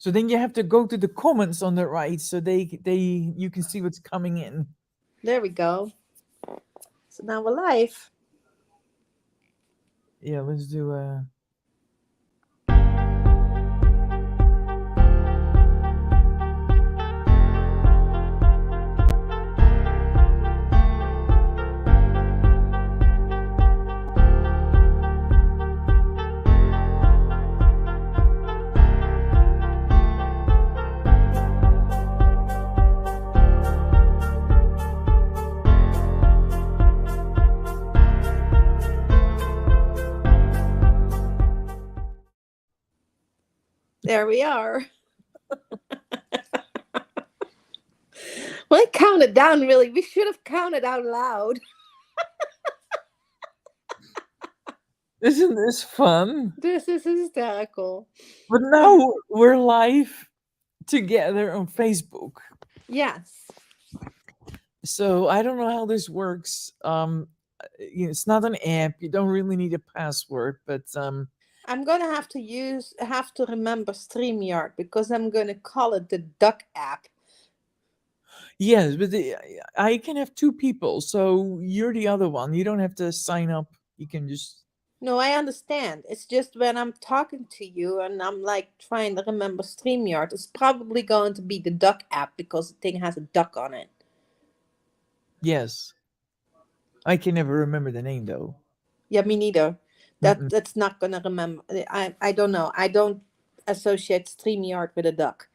So then you have to go to the comments on the right, so you can see what's coming in. There we go. So now we're live. Yeah, let's do a. There we are. Well, I counted down really. We should have counted out loud. Isn't this fun? This is hysterical. But now we're live together on Facebook. Yes. So I don't know how this works. It's not an app. You don't really need a password, but I'm gonna have to remember StreamYard because I'm gonna call it the Duck app. yes, but I can have two people, so you're the other one. You don't have to sign up. You can just. No, I understand. It's just when I'm talking to you and I'm like trying to remember StreamYard, it's probably going to be the Duck app because the thing has a duck on it. Yes. I can never remember the name though. Yeah, me neither. Mm-mm. That's not gonna remember. I don't know. I don't associate StreamYard with a duck.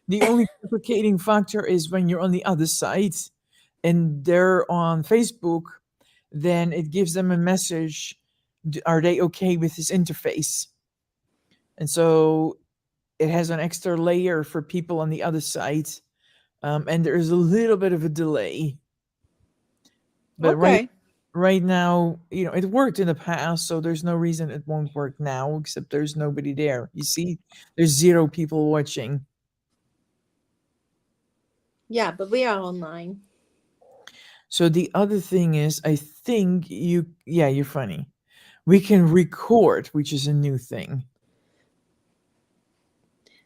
The only complicating factor is when you're on the other side and they're on Facebook, then it gives them a message. Are they okay with this interface? And so it has an extra layer for people on the other side. And there's a little bit of a delay. But Okay. right now, it worked in the past, so there's no reason it won't work now, except there's nobody there. You see, there's 0 people watching. Yeah, but we are online. So the other thing is, I think you're funny. We can record, which is a new thing.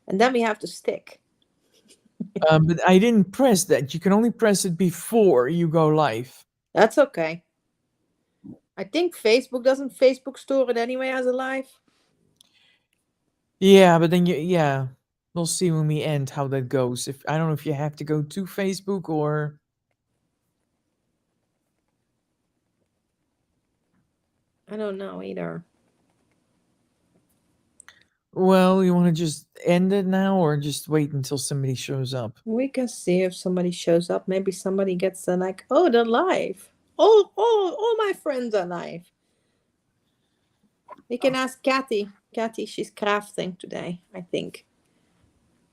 And then we have to stick. But I didn't press that. You can only press it before you go live. That's okay. I think doesn't Facebook store it anyway as a live? Yeah, but then we'll see when we end how that goes. If I don't know if you have to go to Facebook or. I don't know either. Well, you want to just end it now or just wait until somebody shows up? We can see if somebody shows up. Maybe somebody gets like, oh, they're live. All my friends are live. We can ask Kathy. Kathy, she's crafting today, I think.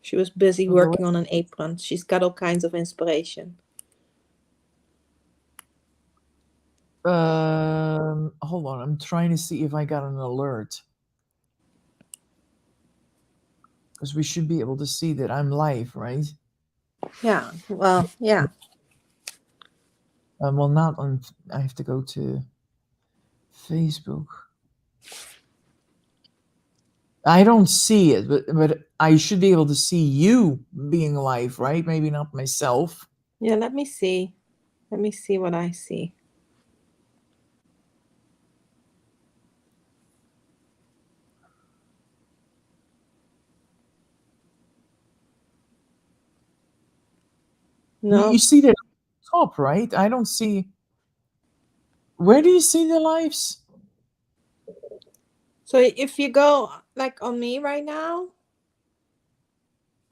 She was busy working on an apron. She's got all kinds of inspiration. Hold on. I'm trying to see if I got an alert. Because we should be able to see that I'm live, right? Yeah, well, yeah. Well, not on. I have to go to Facebook. I don't see it, but I should be able to see you being live, right? Maybe not myself. Yeah, let me see. Let me see what I see. No. You see that top, right? I don't see. Where do you see the lives? So if you go like on me right now,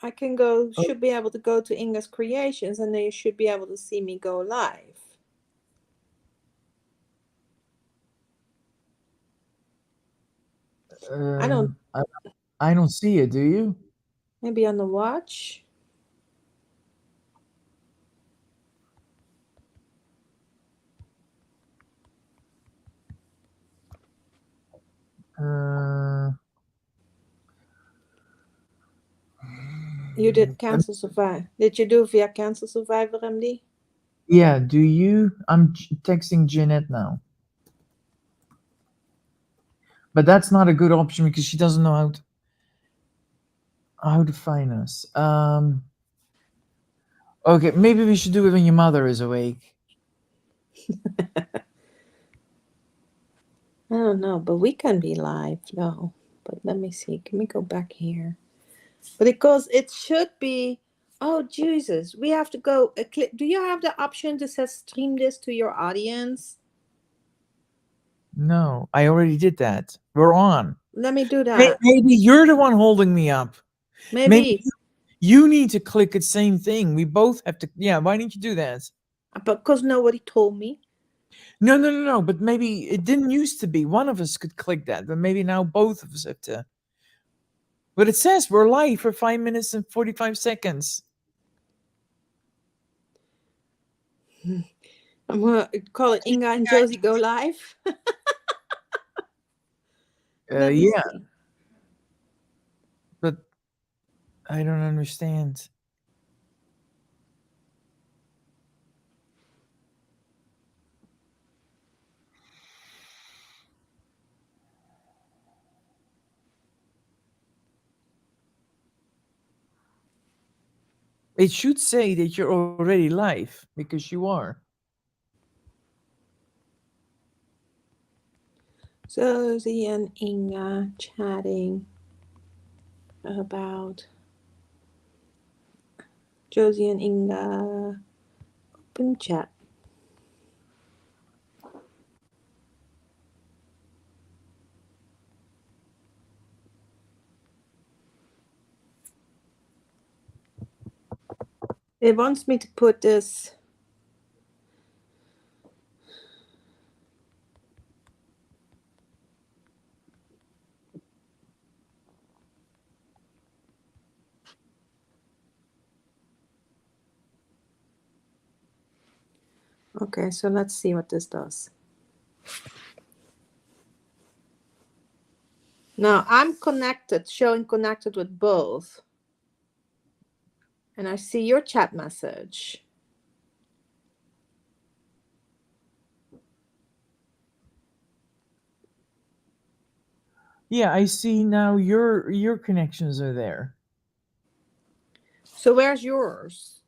I can go, should be able to go to Inga's Creations and then you should be able to see me go live. I don't see it. Do you? Maybe on the watch. You did Cancer Survivor. Did you do via Cancer Survivor, MD? Yeah, do you? I'm texting Jeanette now. But that's not a good option because she doesn't know how to. How to find us? Okay, maybe we should do it when your mother is awake. I don't know, but we can be live though. But let me see. Can we go back here? But because it should be. Oh Jesus, we have to go. Do you have the option to say stream this to your audience? No, I already did that. We're on. Let me do that. Maybe you're the one holding me up. Maybe Maybe you need to click the same thing. We both have to. Yeah, why didn't you do that? because nobody told me. No, no, no, no. But maybe it didn't used to be. One of us could click that, but maybe now both of us have to. But it says we're live for 5 minutes and 45 seconds. I'm gonna call it Inga and Josie go live. Let me Yeah, see. but I don't understand. It should say that you're already live because you are. Josie and Inga chatting about Josie and Inga open chat. It wants me to put this. Okay, so let's see what this does. Now I'm connected, showing connected with both. And I see your chat message. Yeah, I see now your connections are there. So where's yours?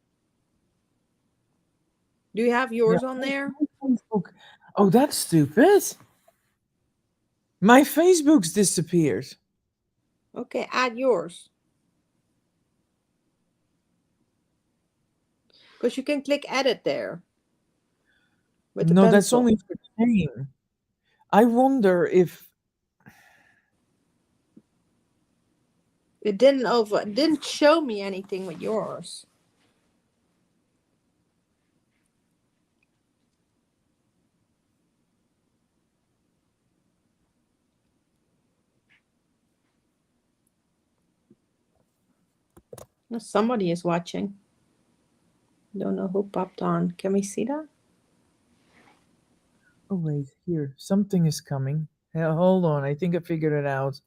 Do you have Yeah, yours on there? my Facebook. Oh, that's stupid. My Facebook's disappeared. Okay, add yours. Because you can click edit there with the No, that's pencil. only for name. I wonder if It didn't show me anything with yours. No, somebody is watching. Don't know who popped on. Can we see that? Oh wait, here. Something is coming. Hold on, I think I figured it out.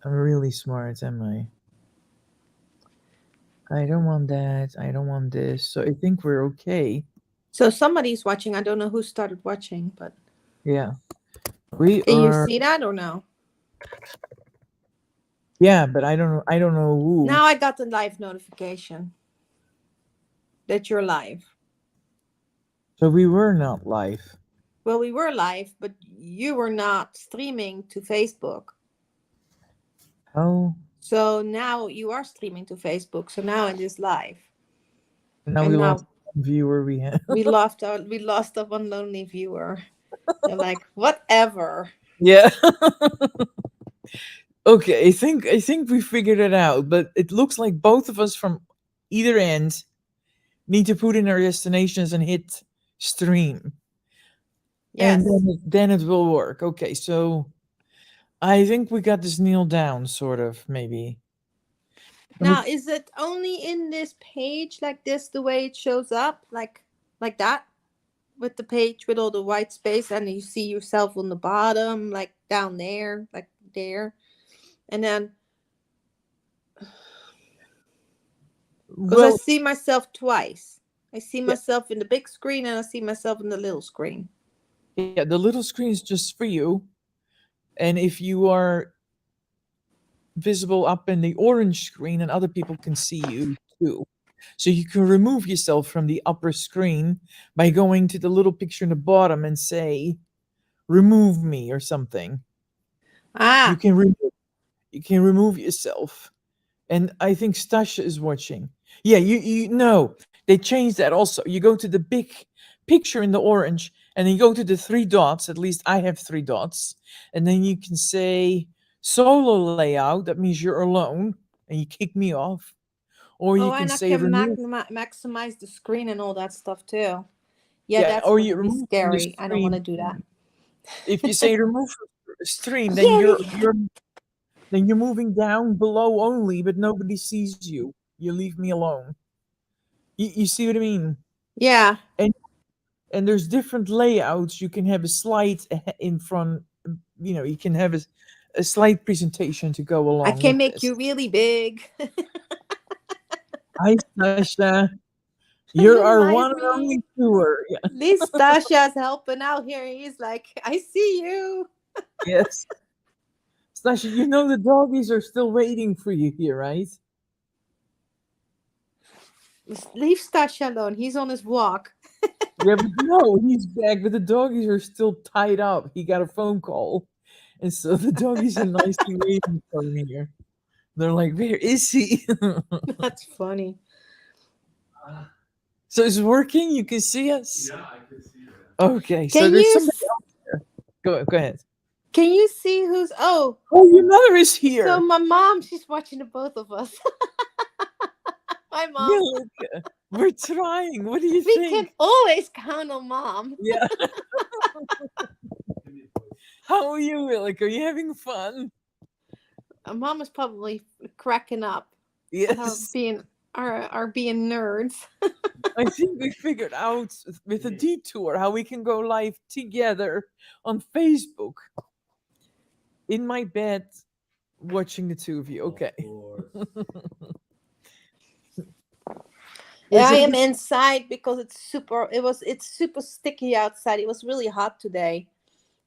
I'm really smart, am I? I don't want that. I don't want this. So I think we're okay. So somebody's watching. I don't know who started watching, but Yeah. We can you are. see that or no? Yeah, but I don't know who. Now I got the live notification that you're live. So we were not live. Well, we were live, but you were not streaming to Facebook. Oh, So now you are streaming to Facebook. So now it is live. now we And lost now one viewer we had. we lost our one lonely viewer. They're like, whatever. Yeah. Okay, I think we figured it out, but it looks like both of us from either end need to put in our destinations and hit stream. And Yes. then it will work. Okay, so I think we got this nailed down, sort of, maybe. Let me. Now, is it only in this page like this the way it shows up? Like that? With the page with all the white space and you see yourself on the bottom, like down there, like there. And then because I Well, see myself twice. I see yeah, myself in the big screen and I see myself in the little screen. yeah, the little screen is just for you. And if you are visible up in the orange screen and other people can see you too. So you can remove yourself from the upper screen by going to the little picture in the bottom and say, remove me or something. You Ah, can you can remove yourself. And I think Stasha is watching. Yeah, you know they changed that also. You go to the big picture in the orange, and then you go to the three dots. At least I have three dots, and then you can say solo layout. That means you're alone, and you kick me off. Or oh, you can and I say can remove. maximize the screen and all that stuff too. Yeah, Yeah, that's or you gonna be remove from the scary. I don't want stream. to do that. If you say remove from the stream, then Yay! you're moving down below only, but nobody sees you. You leave me alone. You see what I mean? Yeah, And there's different layouts. You can have a slide in front. You can have a slide presentation to go I along can with make this. you really big. Hi, Sasha. You're our Minimize one and only me. tour. Yeah. This Stasha's helping out here. He's like, I see you. Yes. Sasha, you know the doggies are still waiting for you here, right? Leave Stasha alone. He's on his walk. Yeah, but no, he's back, but the doggies are still tied up. He got a phone call. And so the doggies are nicely waiting for me here. They're like, where is he? That's funny. So it's working? You can see us? Yeah, I can see that. Okay, so Can there's you somebody else there. Go ahead. can you see who's oh, Oh, your mother is so here. my mom, she's watching the both of us. Hi Yeah, mom. we're trying. What do you We can think? always count on mom. Yeah. Give me a push. How are you, Willick? Are you having fun? Mom is probably cracking up. Our Yes. being our being nerds. I think we figured out with a detour how we can go live together on Facebook in my bed watching the two of you. Of Okay. course. Is I it a am bit? inside because it's super sticky outside. It was really hot today.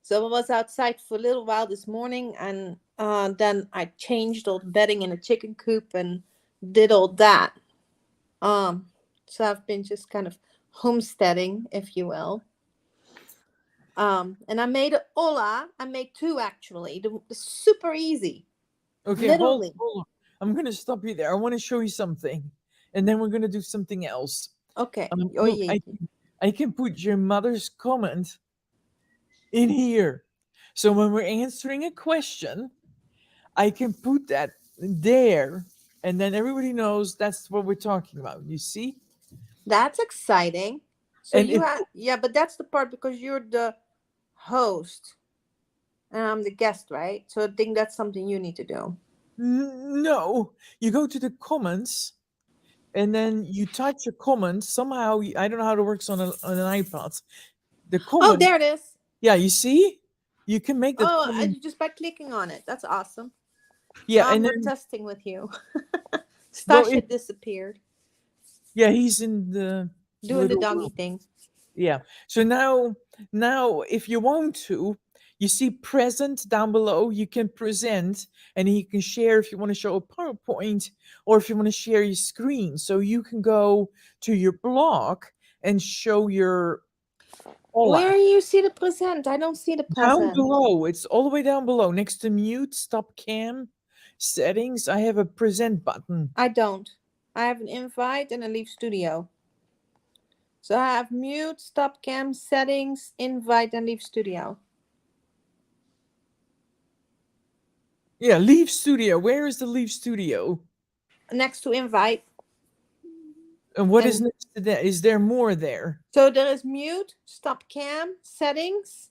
So I was outside for a little while this morning, and then I changed all the bedding in the chicken coop and did all that. Um, so I've been just kind of homesteading, if you will. And I made a Ola. I made two actually. Super easy, Okay, literally. hold on. I'm gonna stop you there. I want to show you something, and then we're gonna do something else. Okay. Oh Look, yeah. I can put your mother's comment in here. So when we're answering a question, I can put that there, and then everybody knows that's what we're talking about. You see? That's exciting. So And you it have yeah, but that's the part because you're the host and I'm the guest, right? So I think that's something you need to do. no, you go to the comments, and then you touch a comment. Somehow, I don't know how it works on an iPad. The Oh, comment, there it is. yeah, you see, you can make that Oh, comment. just by clicking on it. That's awesome. Yeah, and We're then testing with you. well, if Stasha disappeared yeah, he's in the doing the little doggy room. thing. Yeah. So now if you want to, you see present down below, you can present and you can share if you want to show a PowerPoint or if you want to share your screen. So you can go to your blog and show your Where Ola. you see the present? I don't see the Down present. below, it's all the way down below next to mute, stop cam, settings. I have a present button. I don't. I have an invite and a leave studio. So I have mute, stop cam, settings, invite, and leave studio. Yeah, leave studio. Where is the leave studio? Next to invite. And what is And next to that? Is there more there? so there is mute, stop cam, settings,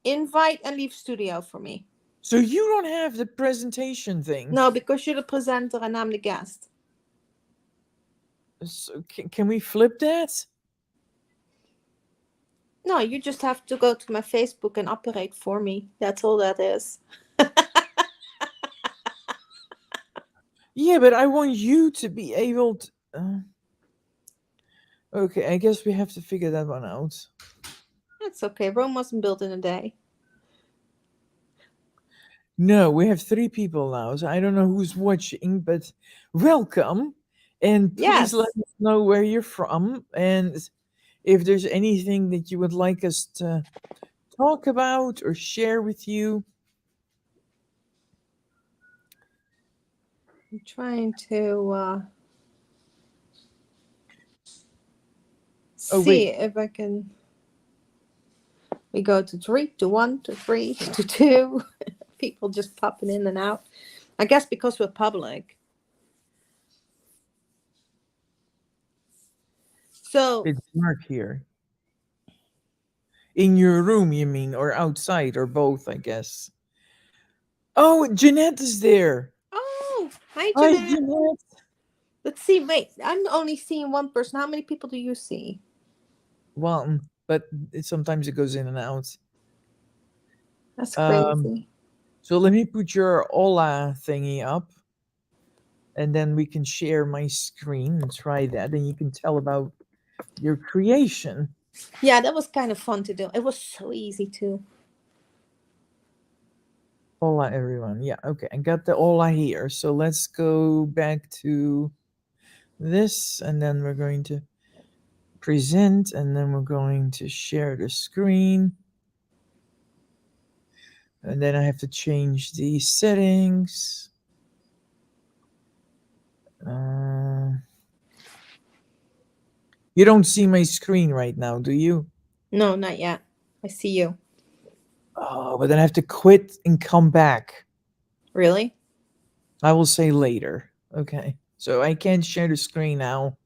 invite, and leave studio for me. So you don't have the presentation thing. No, because you're the presenter and I'm the guest. So can we flip that? No, you just have to go to my Facebook and operate for me. That's all that is. Yeah, but I want you to be able to. Okay, I guess we have to figure that one out. That's okay. Rome wasn't built in a day. No, we have 3 people now, so I don't know who's watching, but welcome. And please let Yes. us know where you're from and if there's anything that you would like us to talk about or share with you. I'm trying to Oh, see wait. if I can. We go to 3 to 1 to 3 to 2. People just popping in and out. I guess because we're public. So, It's dark here. In your room, you mean, or outside, or both, I guess. Oh, Jeanette is there. oh, hi, Hi, Jeanette. Jeanette. Let's see. Wait, I'm only seeing one person. How many people do you see? Well, but sometimes it goes in and out. That's Um, crazy. so let me put your Ola thingy up, and then we can share my screen and try that, and you can tell about your creation. Yeah, that was kind of fun to do. It was so easy too. Ola, everyone. Yeah, okay. I got the Ola here. So let's go back to this, and then we're going to present, and then we're going to share the screen. And then I have to change the settings. Uh, you don't see my screen right now, do you? No, not yet. I see you. Oh, but then I have to quit and come back. Really? I will say later. Okay. So I can't share the screen now.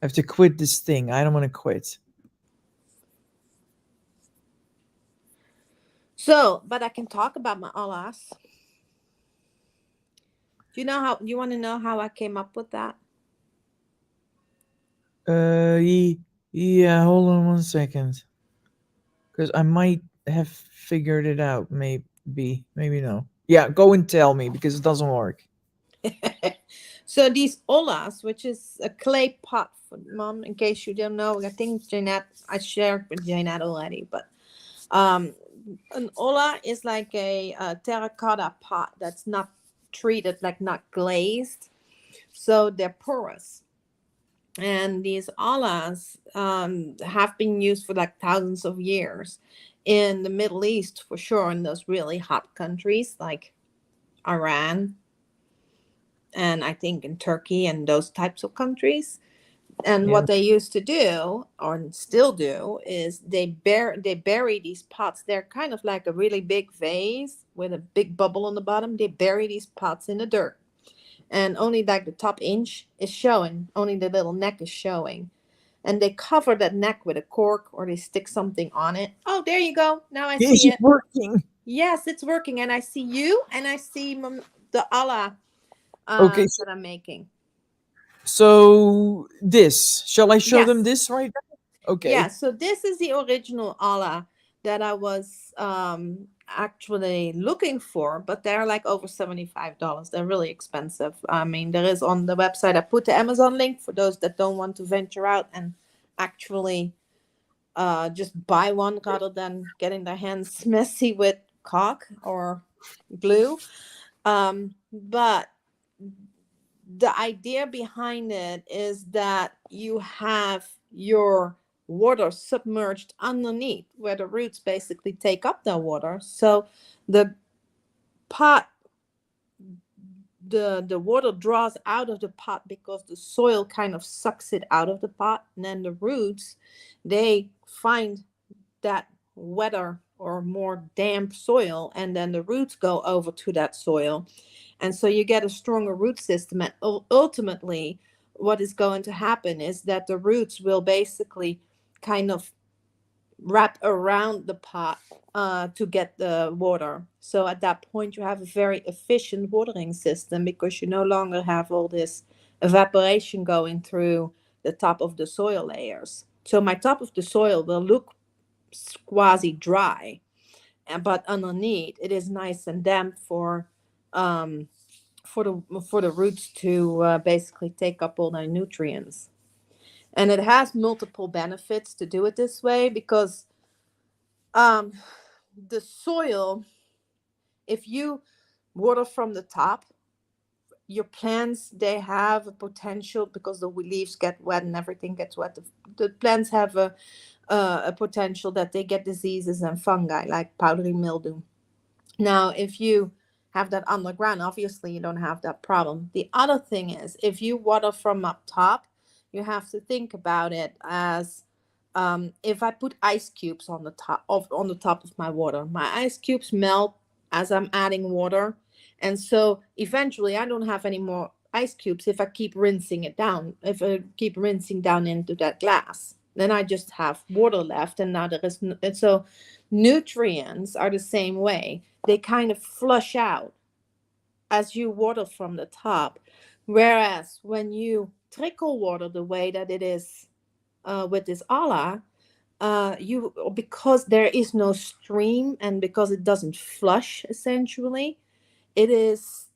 I have to quit this thing. I don't want to quit. So, but I can talk about my alas. Do you know how? Do you want to know how I came up with that? Yeah, hold on 1 second. Because I might have figured it out. Maybe no. Yeah, go and tell me because it doesn't work. So these olas, which is a clay pot for mom, in case you don't know, I think Jeanette, I shared with Jeanette already, but um, an ola is like a terracotta pot that's not treated, like not glazed, so they're porous. And these olas have been used for like thousands of years in the Middle East for sure, in those really hot countries like Iran, and I think in Turkey and those types of countries. And Yeah. what they used to do, or still do, is they bury these pots. They're kind of like a really big vase with a big bubble on the bottom. They bury these pots in the dirt, and only like the top inch is showing. Only the little neck is showing, and they cover that neck with a cork, or they stick something on it. Oh, there you go. Now I Is see it it. working? Yes, it's working, and I see you, and I see the Allah Okay, that I'm making. so this. Shall I show them Yes. this right now? Yeah, Okay. so this is the original Allah that I was actually looking for, but they're like over $75. They're really expensive. I mean, there is on the website, I put the Amazon link for those that don't want to venture out and actually just buy one rather than getting their hands messy with caulk or glue. But the idea behind it is that you have your water submerged underneath where the roots basically take up the water. So the pot, the water draws out of the pot because the soil kind of sucks it out of the pot, and then the roots, they find that wetter or more damp soil, and then the roots go over to that soil, and so you get a stronger root system. And ultimately what is going to happen is that the roots will basically kind of wrap around the pot to get the water. So at that point you have a very efficient watering system because you no longer have all this evaporation going through the top of the soil layers. So my top of the soil will look quasi dry, but underneath it is nice and damp um, for the roots to basically take up all their nutrients. And it has multiple benefits to do it this way because the soil, if you water from the top, your plants, they have a potential, because the leaves get wet and everything gets wet. The plants have a potential that they get diseases and fungi like powdery mildew. Now, if you have that underground, obviously you don't have that problem. The other thing is, if you water from up top, you have to think about it as, if I put ice cubes on the top of my water, my ice cubes melt as I'm adding water, and so eventually I don't have any more ice cubes if I keep rinsing it down. If I keep rinsing down into that glass, then I just have water left, and now there is and so nutrients are the same way. They kind of flush out as you water from the top. Whereas when you trickle water the way that it is with this Allah, you, because there is no stream and because it doesn't flush, essentially, it is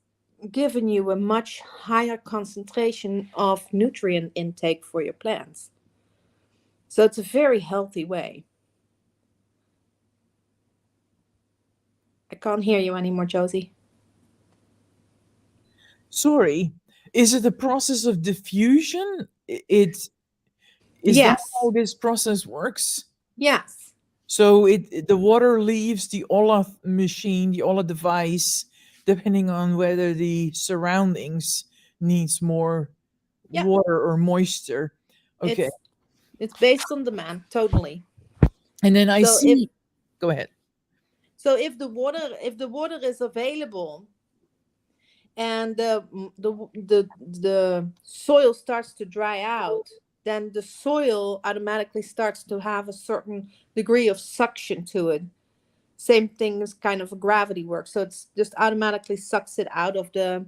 giving you a much higher concentration of nutrient intake for your plants. So it's a very healthy way. I can't hear you anymore, Josie. Sorry, is it a process of diffusion? It is that Yes. how this process works? Yes. So the water leaves the Ola machine, the Ola device, depending on whether the surroundings needs more Yeah. water or moisture. Okay, It's based on demand, totally. and then I So if see. Go ahead. if the water is available, and the soil starts to dry out, then the soil automatically starts to have a certain degree of suction to it. Same thing as kind of a gravity work. So it's just automatically sucks it out of the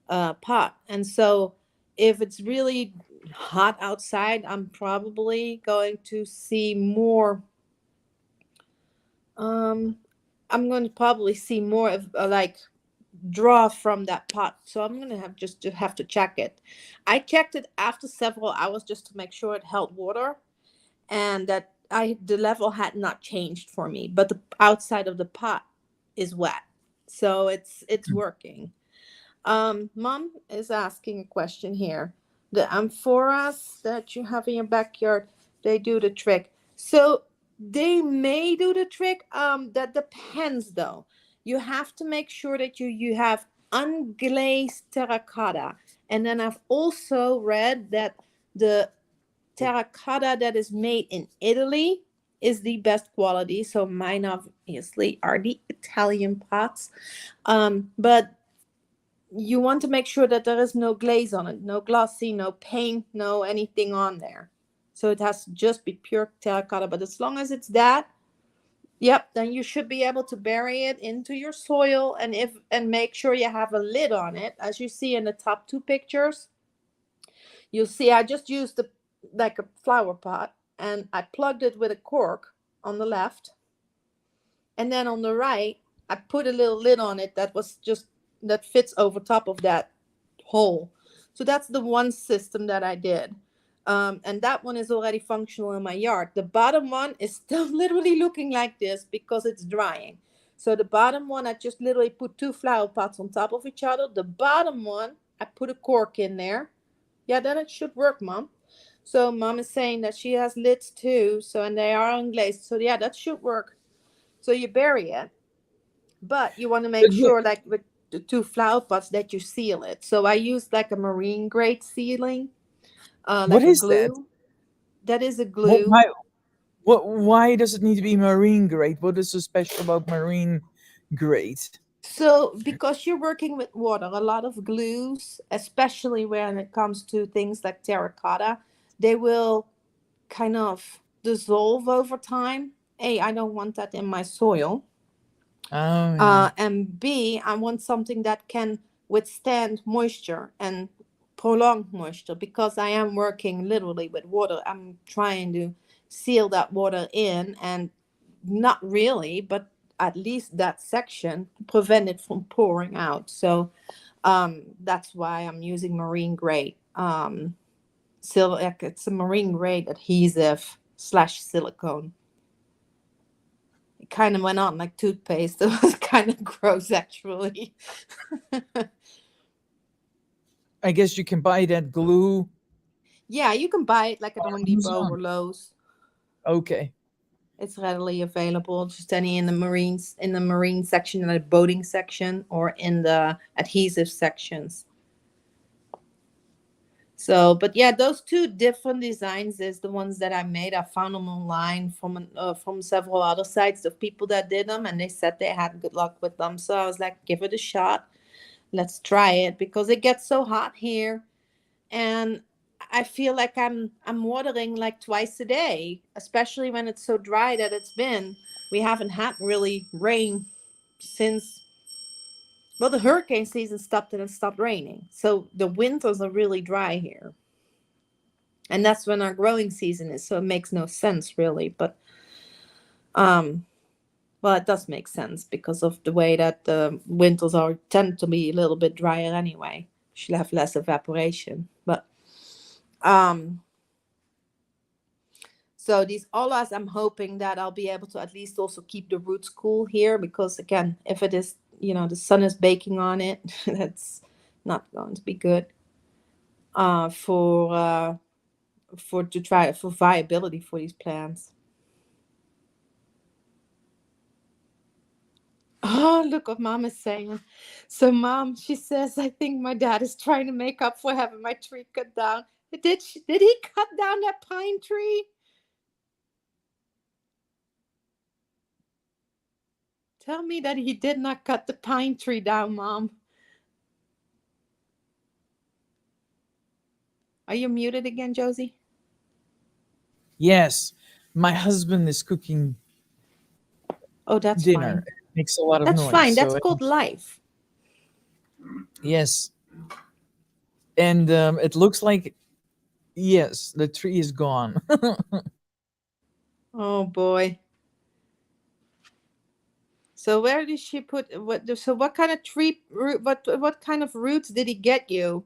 pot. And so if it's really hot outside, I'm probably going to see more. I'm going to probably see more of like draw from that pot. So I'm going to have to check it. I checked it after several hours just to make sure it held water and that the level had not changed for me, but the outside of the pot is wet. So it's working. Mom is asking a question here. The amphoras that you have in your backyard, they do the trick. So they may do the trick. That depends though. You have to make sure that you have unglazed terracotta. And then I've also read that the terracotta that is made in Italy is the best quality. So mine obviously are the Italian pots. But you want to make sure that there is no glaze on it, no glossy, no paint, no anything on there. So it has to just be pure terracotta. But as long as it's that, yep, then you should be able to bury it into your soil, and make sure you have a lid on it. As you see in the top two pictures, you'll see I just used like a flower pot, and I plugged it with a cork on the left, and then on the right I put a little lid on it that fits over top of that hole. So that's the one system that I did. And that one is already functional in my yard. The bottom one is still literally looking like this because it's drying. So the bottom one, I just literally put two flower pots on top of each other. The bottom one, I put a cork in there. Yeah, then it should work, Mom. So Mom is saying that she has lids too. So, and they are unglazed. So yeah, that should work. So you bury it, but you want to make But wait, sure, like with the two flower pots, that you seal it. So I used like a marine grade sealing, what like a is that? glue. That is a What? glue. Why does it need to be marine grade? What is so special about marine grade? So because you're working with water, a lot of glues, especially when it comes to things like terracotta, they will kind of dissolve over time. A, I don't want that in my soil. Oh yeah. And B, I want something that can withstand moisture and prolonged moisture, because I am working literally with water. I'm trying to seal that water in, and not really, but at least that section, prevent it from pouring out. So that's why I'm using marine grade. It's a marine grade adhesive / silicone. kind of went on like toothpaste. It was kind of gross, actually. I guess you can buy that glue Yeah, you can buy it like at Home on Depot Amazon. or Lowe's. Okay. It's readily available. Just any in the marine section, in the boating section, or in the adhesive sections. So, but yeah, those two different designs is the ones that I made. I found them online from several other sites of people that did them, and they said they had good luck with them. So I was like, give it a shot. Let's try it because it gets so hot here, and I feel like I'm watering like twice a day, especially when it's so dry that it's been. We haven't had really rain since, well, the hurricane season stopped and it stopped raining. So the winters are really dry here. And that's when our growing season is, so it makes no sense really. But um well, it does make sense because of the way that the winters are tend to be a little bit drier anyway. Should have less evaporation. But um so these olas, I'm hoping that I'll be able to at least also keep the roots cool here, because again, if it is, the sun is baking on it, that's not going to be good uh for uh for viability for these plants. Oh, look what mom is saying. So mom, she says, I think my dad is trying to make up for having my tree cut down. Did he cut down that pine tree? Tell me that he did not cut the pine tree down, mom. Are you muted again, Josie? Yes. My husband is cooking Oh, that's dinner. fine. It makes a lot of That's noise. fine. That's So, called life. yes. And it looks like, yes, the tree is gone. Oh boy. So where did she put what? So what kind of tree root? What kind of roots did he get you?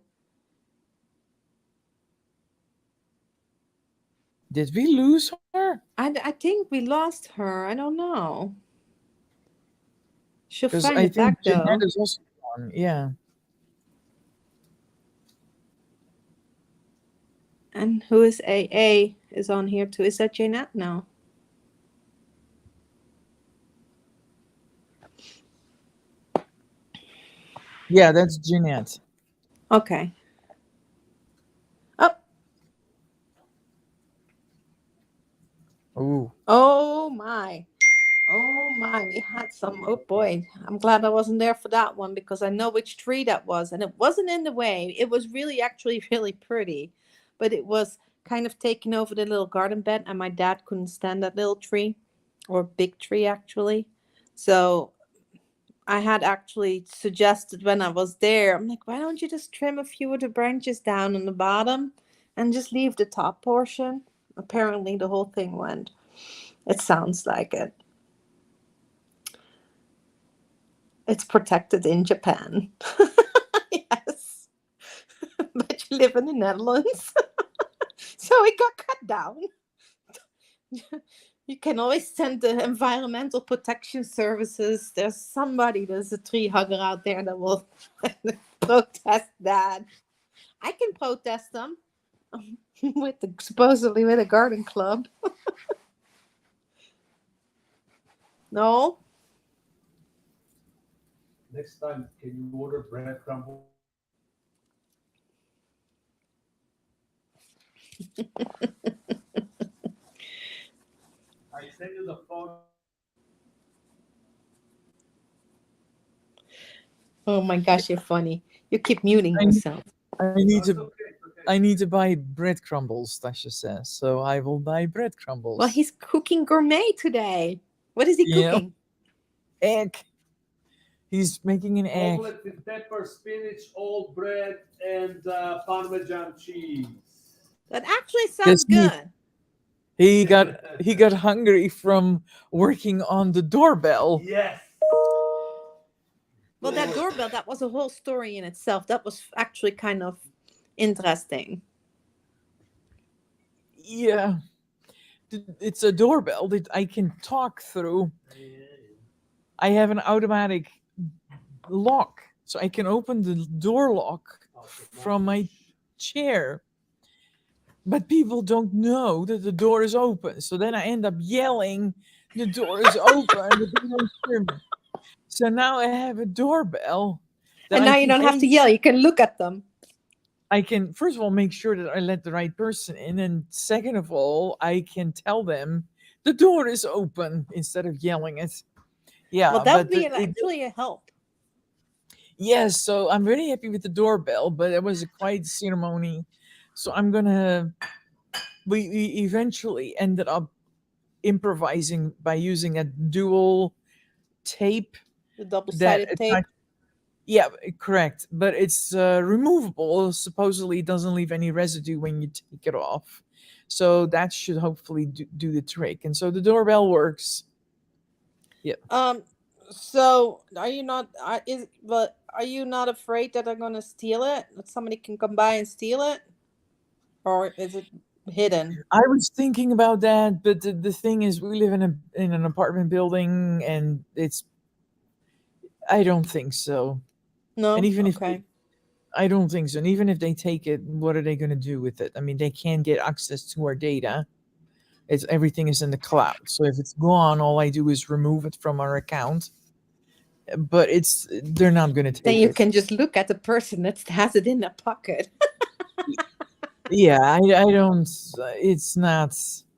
Did we lose her? I think we lost her. I don't know. She'll Because find I it think back Jeanette though. is also gone. Yeah. And who is AA is on here too? Is that Jeanette? No. Yeah, that's Jeanette. Okay. Oh, Ooh. oh my. Oh my, we had some. Oh boy, I'm glad I wasn't there for that one because I know which tree that was, and it wasn't in the way. It was really, actually, really pretty, but it was kind of taking over the little garden bed, and my dad couldn't stand that little tree, or big tree actually. So I had actually suggested when I was there, I'm like, why don't you just trim a few of the branches down on the bottom, and just leave the top portion? Apparently, the whole thing went. It sounds like it. It's protected in Japan. Yes. But you live in the Netherlands. So it got cut down. You can always send the environmental protection services. There's a tree hugger out there that will protest that. I can protest them supposedly with a garden club. No. Next time, can you order bread crumble? I send you the photo. Oh my gosh, you're funny. You keep muting I, yourself. I No, need it's to okay. It's okay. I need to buy bread crumbles, Tasha says. So I will buy bread Well, crumbles. he's cooking gourmet today. What is he Yeah. cooking? Egg. He's making an egg. Omelette with pepper, spinach, old bread, and Parmesan cheese. That actually sounds Because good. he got hungry from working on the doorbell. Yes. Well, that doorbell, that was a whole story in itself. That was actually kind of interesting. Yeah. it's a doorbell that I can talk through. I have an automatic lock, so I can open the door lock from my chair. But people don't know that the door is open. So then I end up yelling, the door is open, but they don't hear me. So now I have a doorbell that And I now you can don't have to yell. You can look at them. I can first of all make sure that I let the right person in, and second of all, I can tell them the door is open instead of yelling it. Well, Yeah, that would but be it actually a help. yes, so I'm very happy with the doorbell, but it was a quite ceremony. So I'm gonna we eventually ended up improvising by using a dual tape The that double-sided tape. attach. Yeah, correct. But it's removable. Supposedly, it doesn't leave any residue when you take it off. So that should hopefully do the trick. And so the doorbell works. Yeah. Um. So, are you not? But are you not afraid that they're gonna steal it? That somebody can come by and steal it, or is it hidden? I was thinking about that, but the thing is, we live in an apartment building, and it's. I don't think so. And No. even if Okay. I don't think so. And even if they take it, what are they going to do with it? I mean, they can get access to our data. It's everything is in the cloud. So if it's gone, all I do is remove it from our account. But it's they're not going to Then take you it. can just look at the person that has it in their pocket. Yeah, I don't. It's not.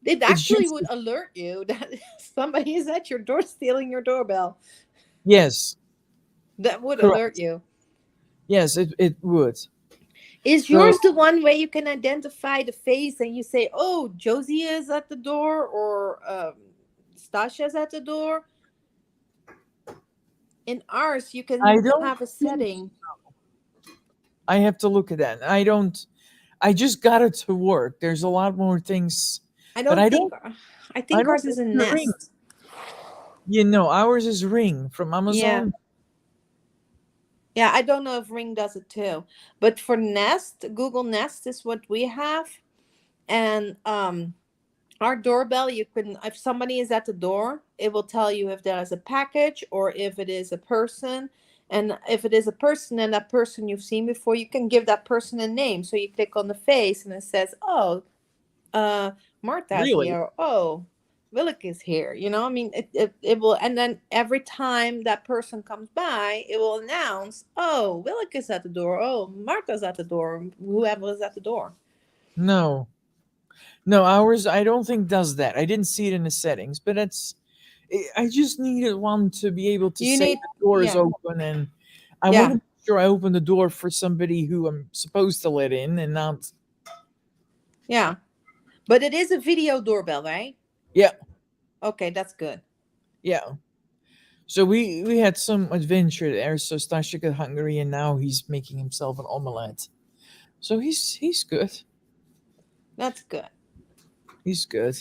It It's actually just would alert you that somebody is at your door stealing your doorbell. yes, That would alert correct. you. Yes, it would. Is So yours the one where you can identify the face and you say, "Oh, Josie is at the door," or Stasha's at the door? In ours, you I can don't have a think setting. I have to look at that. I don't. I just got it to work. There's a lot more things I that don't think. I I think don't ours is think a the ring. Nest. Ours is Ring from Yeah, Amazon. yeah. I don't know if Ring does it too, but for Nest, Google Nest is what we have, and our doorbell, you can, if somebody is at the door, it will tell you if there is a package or if it is a person. And if it is a person and that person you've seen before, you can give that person a name. So you click on the face and it says, "Oh, uh Martha's Really? here. Oh, Willik is here." I mean, it will, and then every time that person comes by, it will announce, "Oh, Willik is at the door. Oh, Martha's at the door. Whoever is at the door." No. No, ours I don't think does that. I didn't see it in the settings, but I just needed one to be able to You say need, the door is yeah, open, and I want yeah, to make sure I open the door for somebody who I'm supposed to let in and not. yeah. But it is a video doorbell, right? Yeah, Okay, that's good. yeah. So we had some adventure there. So Stasha got hungry, and now he's making himself an omelette. So he's good. That's good. He's good.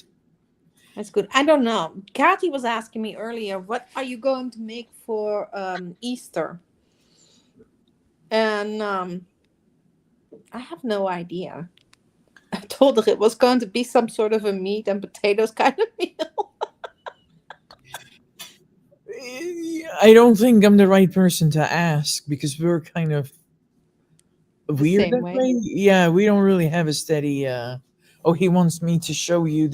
That's good. I don't know. Kathy was asking me earlier, what are you going to make for Easter? And I have no idea. I told her it was going to be some sort of a meat and potatoes kind of meal. I don't think I'm the right person to ask because we're kind of The weird same that way. way. Yeah, we don't really have a steady. Oh, he wants me to show you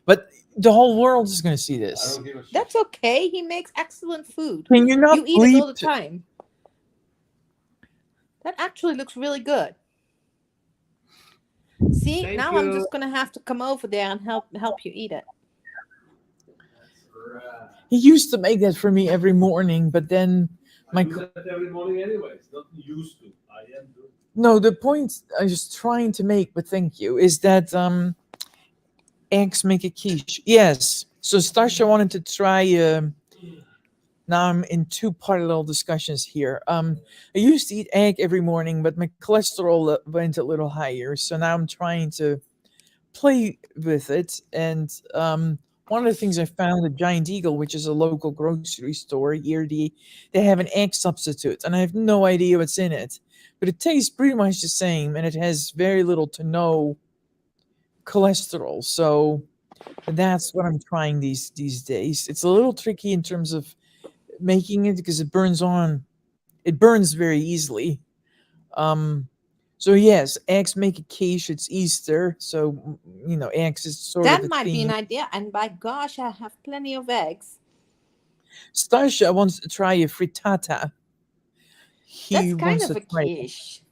but the whole world is going to see I this. don't give a shit. That's okay. He makes excellent food. Can you You not eat it all bleep? the time. That actually looks really good. See, Thank now I'm you. just gonna have to come over there and help you eat it. That's right. He used to make that for me every morning, but then I my do that every morning anyways. Not used to. I am doing. no, the point I was trying to make, but thank you, is that eggs make a quiche. Yes. So Stasha wanted to try. Now I'm in two parallel discussions here. I used to eat egg every morning, but my cholesterol went a little higher. So now I'm trying to play with it. And one of the things I found at Giant Eagle, which is a local grocery store here, they have an egg substitute, and I have no idea what's in it, but it tastes pretty much the same, and it has very little to no cholesterol. So That's what I'm trying these days. It's a little tricky in terms of making it because it burns on. It burns very easily. Um, so yes, eggs make a quiche. It's Easter, so eggs is sort of That a might be an theme. idea. And by gosh, I have plenty of eggs. Stasha wants to try a frittata. He That's kind wants of to a try. quiche.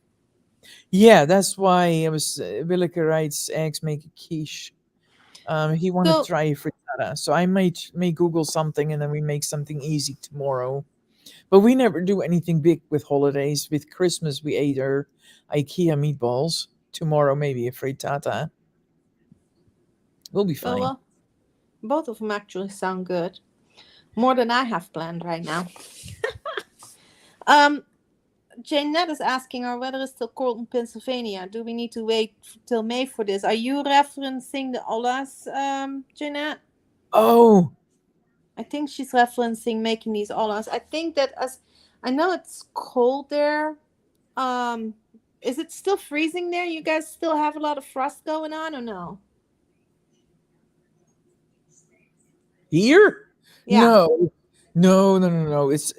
Yeah, that's why I was Villica writes eggs make a quiche. He wanted to So, try a frittata, so I may Google something and then we make something easy tomorrow. But we never do anything big with holidays. With Christmas, we ate our IKEA meatballs. Tomorrow, maybe a frittata. We'll be oh fine. well, both of them actually sound good. More than I have planned right now. Um, Jeanette is asking, our weather is still cold in Pennsylvania. Do we need to wait till May for this? Are you referencing the Olas, Jeanette? Oh, I think she's referencing making these Olas. I think that as I know it's cold there. Um, is it still freezing there? You guys still have a lot of frost going on, or no? here? Yeah, No, no. It's.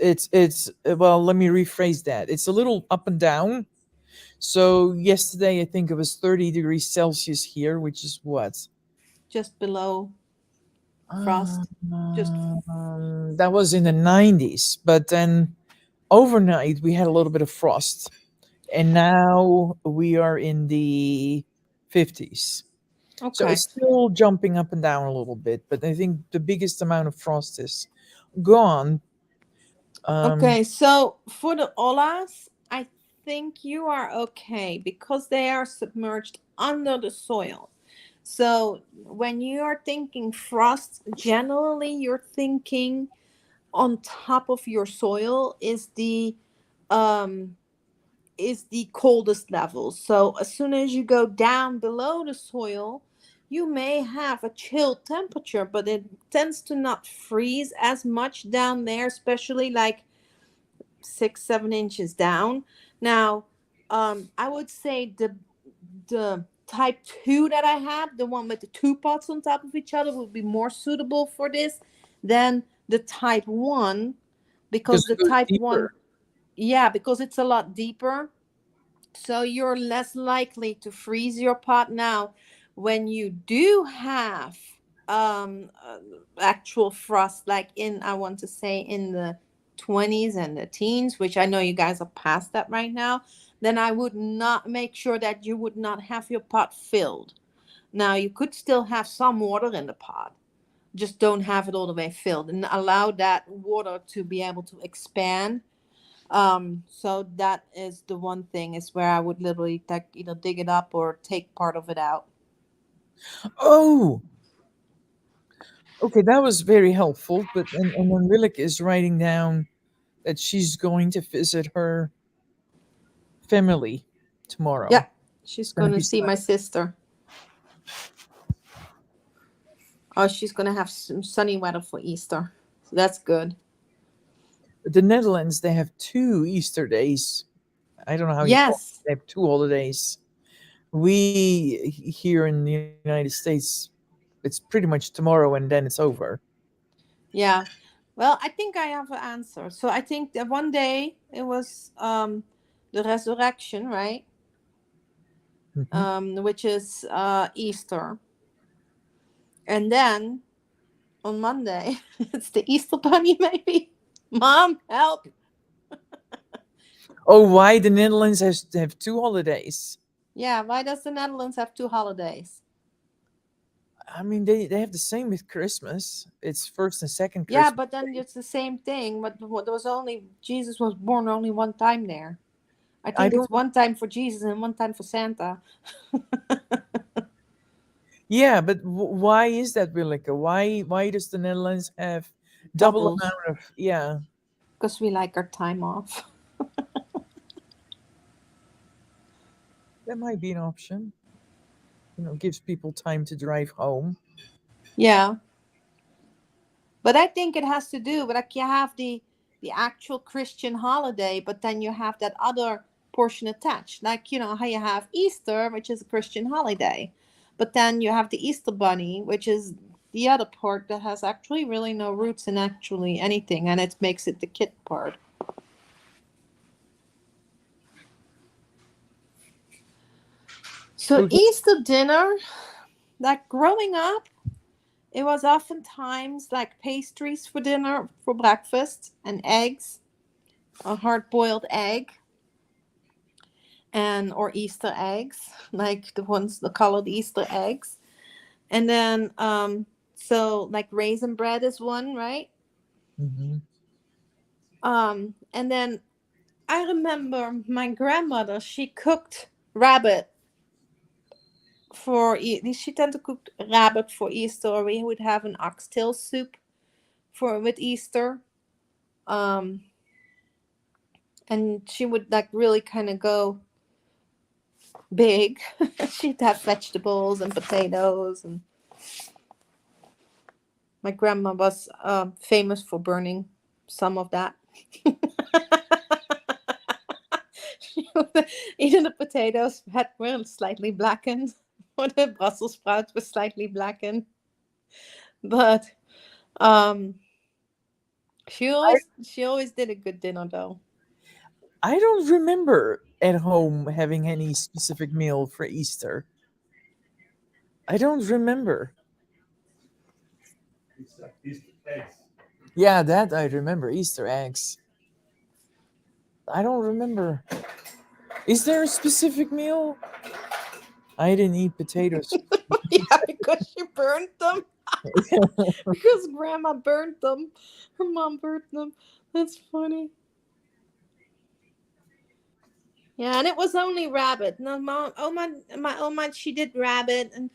Well, let me rephrase that. It's a little up and down. So yesterday, I think it was 30 degrees Celsius here, which is what? just below Um, frost. Just that was in the 90s, but then overnight we had a little bit of frost, and now we are in the 50s. So okay. it's still jumping up and down a little bit, but I think the biggest amount of frost is gone. Um, Okay, so for the olas, I think you are okay because they are submerged under the soil. So when you are thinking frost, generally you're thinking on top of your soil um is the coldest level. So as soon as you go down below the soil, you may have a chill temperature, but it tends to not freeze as much down there, especially like 6 7 inches down. Now, I would say the type 2 that I have, the one with the two pots on top of each other, would be more suitable for this than the type 1, because because the it goes type 1, deeper. yeah, because it's a lot deeper, so you're less likely to freeze your pot. Now when you do have actual frost, like in, I want to say, in the 20s and the teens, which I know you guys are past that right now, then I would not make sure that you would not have your pot filled. Now you could still have some water in the pot, just don't have it all the way filled, and allow that water to be able to expand. So that is the one thing, is where I would literally either dig it up or take part of it out. Oh, okay, that was very helpful. But and then Lilik is writing down that she's going to visit her family tomorrow. Yeah, she's It's going to gonna be see my sister. Oh, she's gonna have some sunny weather for Easter. So that's good. the Netherlands. They have two Easter days. I don't know how you call it. Yes. They have two holidays. We here in the United States, it's pretty much tomorrow and then it's over. Yeah. Well, I think I have an answer. So I think that one day it was the resurrection, right? Hmm. Which is Easter. And then on Monday it's the Easter bunny, maybe. Mom, help. Oh, why the Netherlands has to have two holidays? Yeah, why does the Netherlands have two holidays? I mean, they have the same with Christmas. It's first and second Yeah, Christmas but then Day. it's the same thing. But there was only, Jesus was born only one time there. I I think it's don't. one time for Jesus and one time for Santa. Yeah, but why is that, Willeke? Why does the Netherlands have double Doubles, amount of? Yeah, because we like our time off. that might be an option. Gives people time to drive home. Yeah, but I think it has to do with, like, you have the actual Christian holiday, but then you have that other portion attached, like, how you have Easter, which is a Christian holiday. But then you have the Easter bunny, which is the other part that has actually really no roots in actually anything, and it makes it the kid part. So Okay. Easter dinner, like growing up, it was oftentimes like pastries for dinner, for breakfast, and eggs, a hard-boiled egg, and or Easter eggs, like the colored Easter eggs. And then so like raisin bread is one, right? Hmm. And then I remember my grandmother, she cooked rabbit she tend to cook rabbit for Easter, or we would have an oxtail soup for with Easter. Um and she would like really kind of go big. She'd have vegetables and potatoes, and my grandma was famous for burning some of that. Even the potatoes were slightly blackened, or the Brussels sprouts were slightly blackened. But um, she always did a good dinner though. I don't remember at home having any specific meal for Easter. I don't remember. Easter eggs. Yeah, that I remember. Easter eggs. I don't remember. Is there a specific meal? I didn't eat potatoes. Yeah, because she burnt them. Because grandma burnt them. Her mom burnt them. That's funny. Yeah, and it was only rabbit. No, mom. Oh my, she did rabbit, and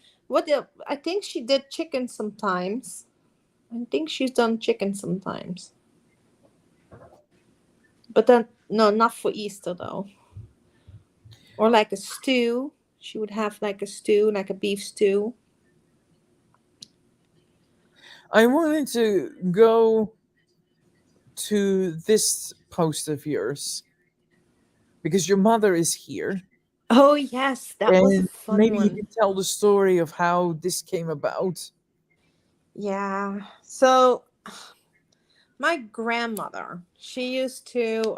I think she did chicken sometimes. I think she's done chicken sometimes, but then no, not for Easter though. Or like a stew. She would have like a stew, like a beef stew. I wanted to go to this post of yours because your mother is here, Oh yes, that was a and fun maybe you one. can tell the story of how this came about. Yeah. So my grandmother, she used to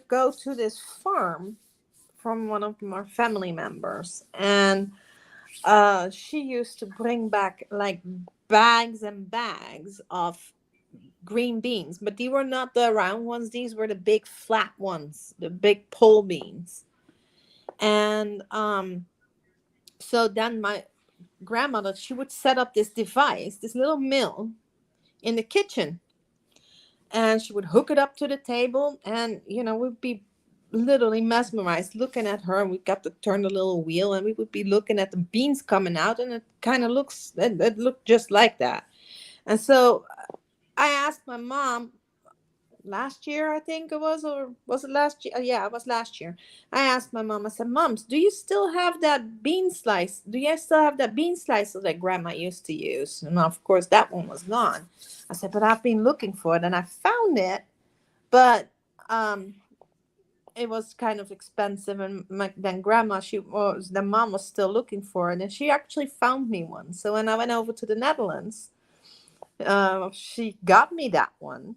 go to this farm from one of my family members, and she used to bring back like bags and bags of green beans, but they were not the round ones. These were the big flat ones, the big pole beans. And so then my grandmother, she would set up this device, this little mill in the kitchen, and she would hook it up to the table, and we'd be literally mesmerized looking at her, and we got to turn the little wheel, and we would be looking at the beans coming out, and it looked just like that. And so I asked my mom last year, I think it was, or was it last year? Yeah, it was last year. I asked my mom, I said, Moms, do you still have that bean slice? Do you still have that bean slicer that grandma used to use? And of course, that one was gone. I said, but I've been looking for it, and I found it, but it was kind of expensive. And then grandma, the mom was still looking for it, and she actually found me one. So when I went over to the Netherlands, she got me that one.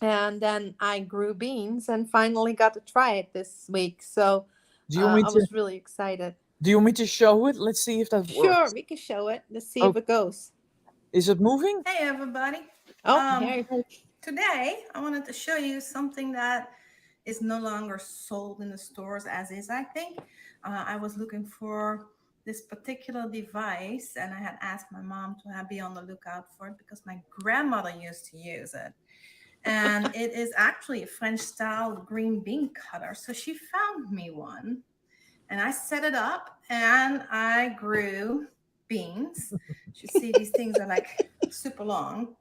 And then I grew beans and finally got to try it this week. So Do you want me I to? was really excited. Do you want me to show it? Let's see if that Sure, works. we can show it. Let's see Oh, if it goes. is it moving? Hey everybody. Oh, Um, hey. Today I wanted to show you something that is no longer sold in the stores as is, I think. I was looking for this particular device, and I had asked my mom to be on the lookout for it because my grandmother used to use it. And it is actually a French style green bean cutter. So she found me one, and I set it up and I grew beans. You see, these things are like super long.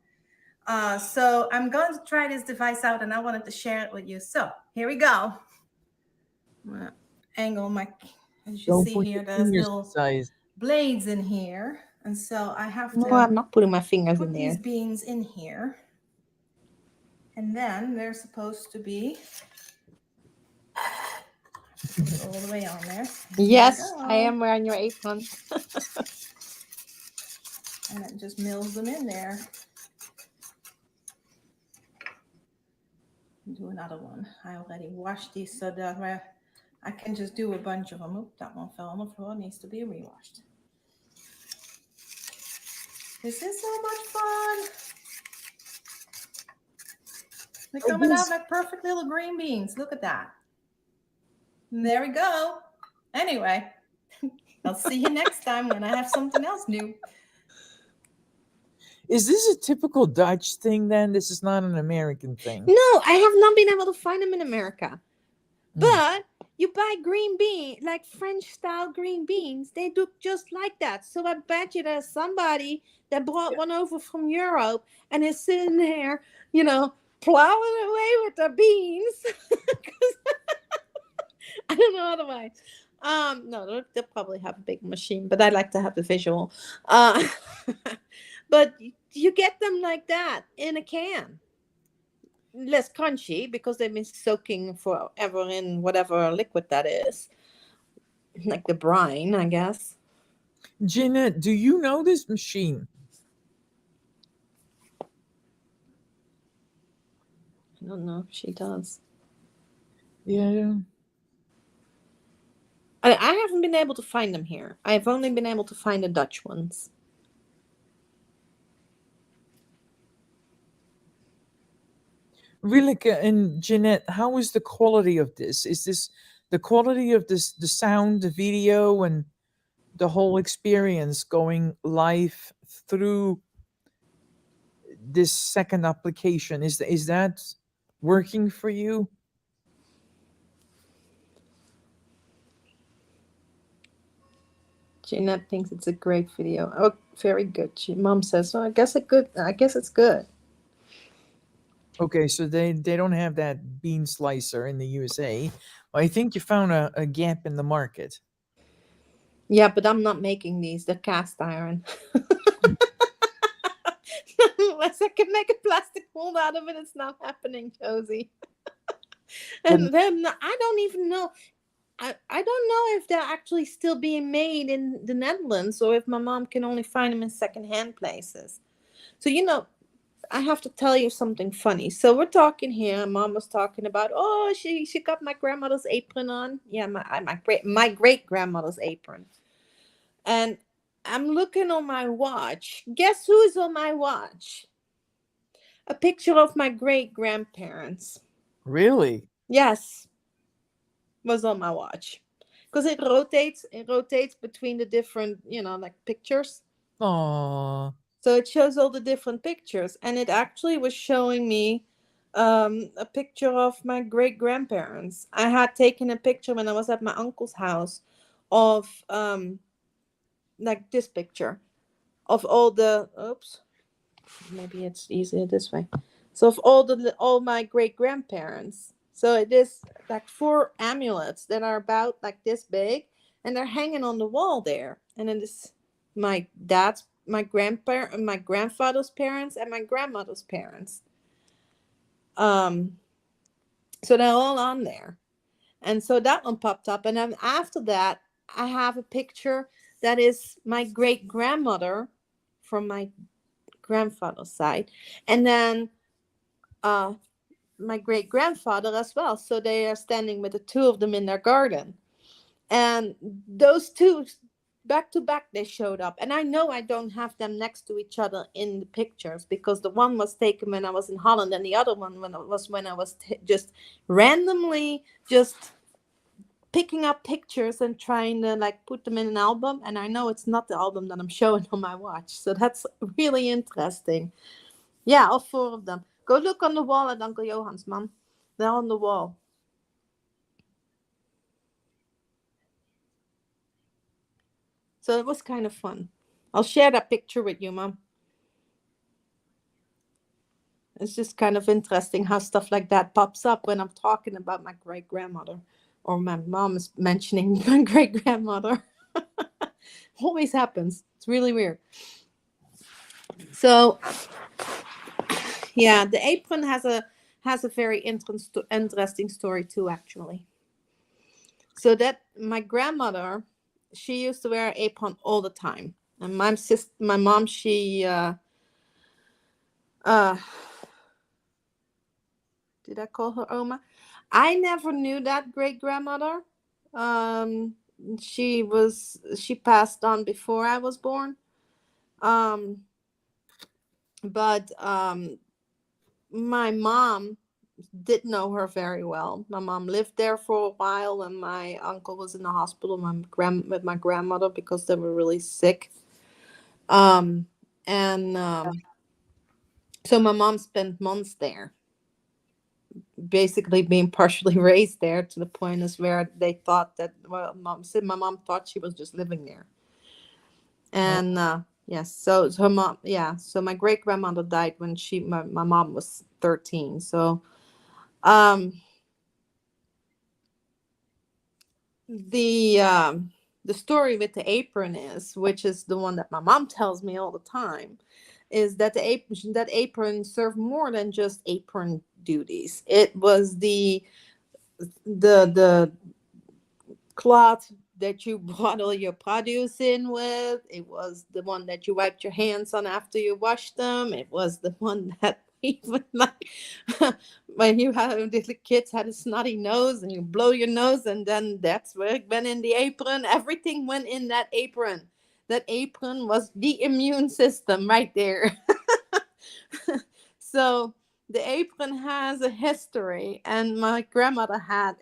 So I'm going to try this device out, and I wanted to share it with you. So here we go. I'm gonna angle my, as you Don't see put your here, there's fingers little inside. blades in here. And so I have No, to I'm not putting my fingers in put these there. beans in here. And then they're supposed to be Put it all the way on there. Yes, There we I go. am wearing your apron. And it just mills them in there. Do another one. I already washed these so that I can just do a bunch of them. Oop, that one fell on the floor. Needs to be rewashed. This is so much fun. They're coming out like perfect little green beans. Look at that. And there we go. Anyway, I'll see you next time when I have something else new. Is this a typical Dutch thing then? This is not an American thing. No, I have not been able to find them in America. Mm. But you buy green bean, like French style green beans, they look just like that. So I bet you there's somebody that brought one over from Europe and is sitting there, you know, plowing away with the beans. I don't know otherwise. No, they'll probably have a big machine, but I like to have the visual. But you get them like that in a can. Less crunchy because they've been soaking forever in whatever liquid that is, like the brine, I guess. Jeanette, do you know this machine? I don't know if she does. Yeah. I haven't been able to find them here. I've only been able to find the Dutch ones. Rilke and Jeanette, how is the quality of this? Is this the quality of this, the sound, the video, and the whole experience going live through this second application? Is that working for you? Jeanette thinks it's a great video. Oh, very good. Mom says, "Oh, I guess it's good." Okay, so they don't have that bean slicer in the USA. Well, I think you found a gap in the market. Yeah, but I'm not making these. They're cast iron. Unless I can make a plastic mold out of it, it's not happening, Josie. And then I don't even know. I don't know if they're actually still being made in the Netherlands or if my mom can only find them in secondhand places. So, I have to tell you something funny. So we're talking here. Mom was talking about, oh, she got my grandmother's apron on. Yeah, my great grandmother's apron. And I'm looking on my watch. Guess who's on my watch? A picture of my great grandparents. Really? Yes, was on my watch. Because it rotates between the different, like pictures. Aww. So it shows all the different pictures. And it actually was showing me a picture of my great grandparents. I had taken a picture when I was at my uncle's house of like this picture of all the maybe it's easier this way. So of all my great grandparents. So it is like 4 amulets that are about like this big, and they're hanging on the wall there. And it is my grandfather's parents, and my grandmother's parents. So they're all on there. And so that one popped up. And then after that, I have a picture that is my great grandmother from my grandfather's side. And then my great grandfather as well. So they are standing with the 2 of them in their garden. And those 2 back to back, they showed up. And I know I don't have them next to each other in the pictures because the one was taken when I was in Holland and the other one when I was just randomly just picking up pictures and trying to like put them in an album. And I know it's not the album that I'm showing on my watch. So that's really interesting. Yeah, all 4 of them. Go look on the wall at Uncle Johan's, Mom. They're on the wall. So it was kind of fun. I'll share that picture with you, Mom. It's just kind of interesting how stuff like that pops up when I'm talking about my great-grandmother or my mom is mentioning my great-grandmother. Always happens. It's really weird. So, yeah, the apron has a very interesting story too, actually. So that my grandmother, she used to wear an apron all the time. And my mom, she uh did I call her Oma? I never knew that great grandmother. Um, she passed on before I was born. Um, but my mom did know her very well. My mom lived there for a while when my uncle was in the hospital. With my grandmother because they were really sick. And so my mom spent months there, basically being partially raised there to the point is where they thought that, well, my mom thought she was just living there. Oh, And yes, so her mom, yeah, so my great grandmother died when my mom was 13. So um the um the story with the apron is, which is the one that my mom tells me all the time, is that the apron served more than just apron duties. It was the cloth that you bottle your produce in with. It was the one that you wiped your hands on after you washed them. It was the one that even like when you have the kids had a snotty nose and you blow your nose and then that's where it went in the apron. Everything went in that apron. That apron was the immune system right there. So the apron has a history, and my grandmother had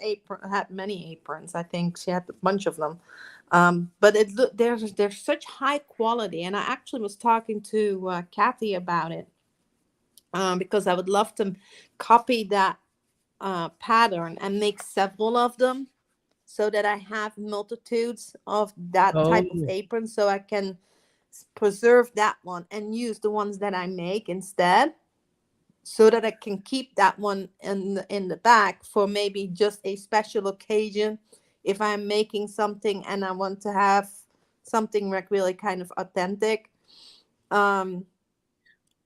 many aprons. I think she had a bunch of them. But there's such high quality, and I actually was talking to Kathy about it, because I would love to copy that pattern and make several of them so that I have multitudes of that type of oh, apron, so I can preserve that one and use the ones that I make instead, so that I can keep that one in the back for maybe just a special occasion if I'm making something and I want to have something like really kind of authentic. Um,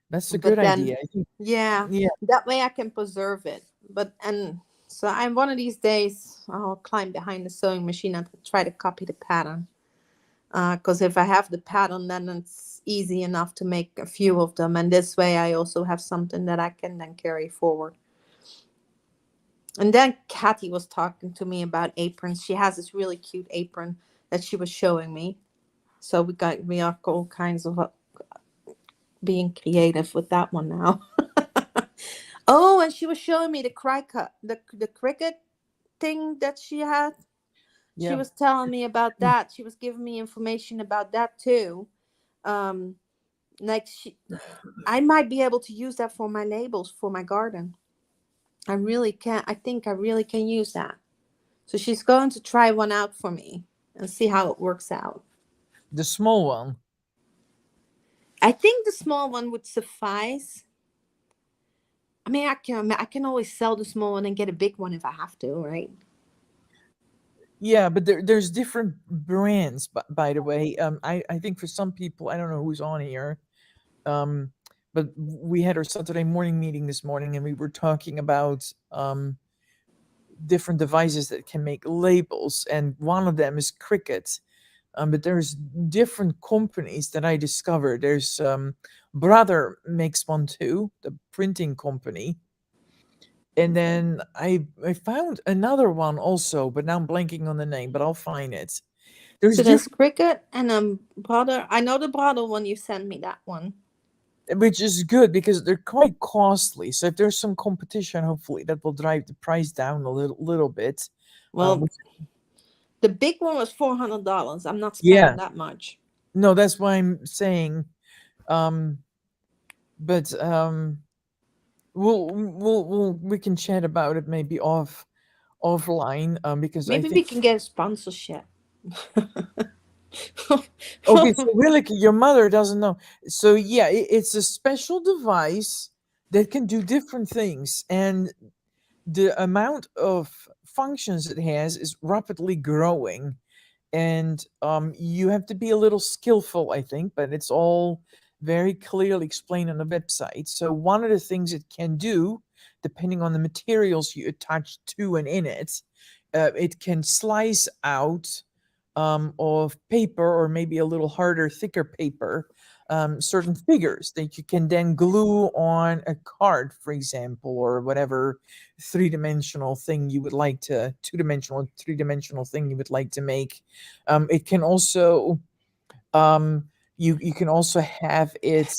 that's a good but then, idea. I think, yeah, yeah, that way I can preserve it. But and so I'm one of these days I'll climb behind the sewing machine and try to copy the pattern. Because if I have the pattern, then it's easy enough to make a few of them, and this way I also have something that I can then carry forward. And then Kathy was talking to me about aprons. She has this really cute apron that she was showing me. So we are all kinds of being creative with that one now. Oh, and she was showing me the the cricket thing that she had. She yeah. was telling me about that. She was giving me information about that too. Um, like I might be able to use that for my labels for my garden. I really can. I think I really can use that. So she's going to try one out for me and see how it works out. The small one. I think the small one would suffice. I mean, I can always sell the small one and get a big one if I have to, right? Yeah, but there's different brands, by the way. I think for some people, I don't know who's on here, um, but we had our Saturday morning meeting this morning, and we were talking about different devices that can make labels, and one of them is Cricut. But there's different companies that I discovered. There's Brother makes one too, the printing company, and then I found another one also, but now I'm blanking on the name, but I'll find it. There's So there's different, cricket and brother. I know the brother one. You sent me that one. which is good because they're quite costly. So if there's some competition, hopefully that will drive the price down a little bit. Well, Which, the big one was $400. I'm not spending yeah, that much. no, that's why I'm saying. Um, but we can chat about it maybe offline. Because I Maybe think, we can get a sponsorship. okay, so really, your mother doesn't know. So yeah, it's a special device that can do different things, and the amount of functions it has is rapidly growing. And you have to be a little skillful, I think, but it's all very clearly explained on the website. So one of the things it can do, depending on the materials you attach to and in it, it can slice out of paper, or maybe a little harder, thicker paper, certain figures that you can then glue on a card, for example, or whatever three-dimensional thing you would like to, two-dimensional, three-dimensional thing you would like to make. It can also you can also have it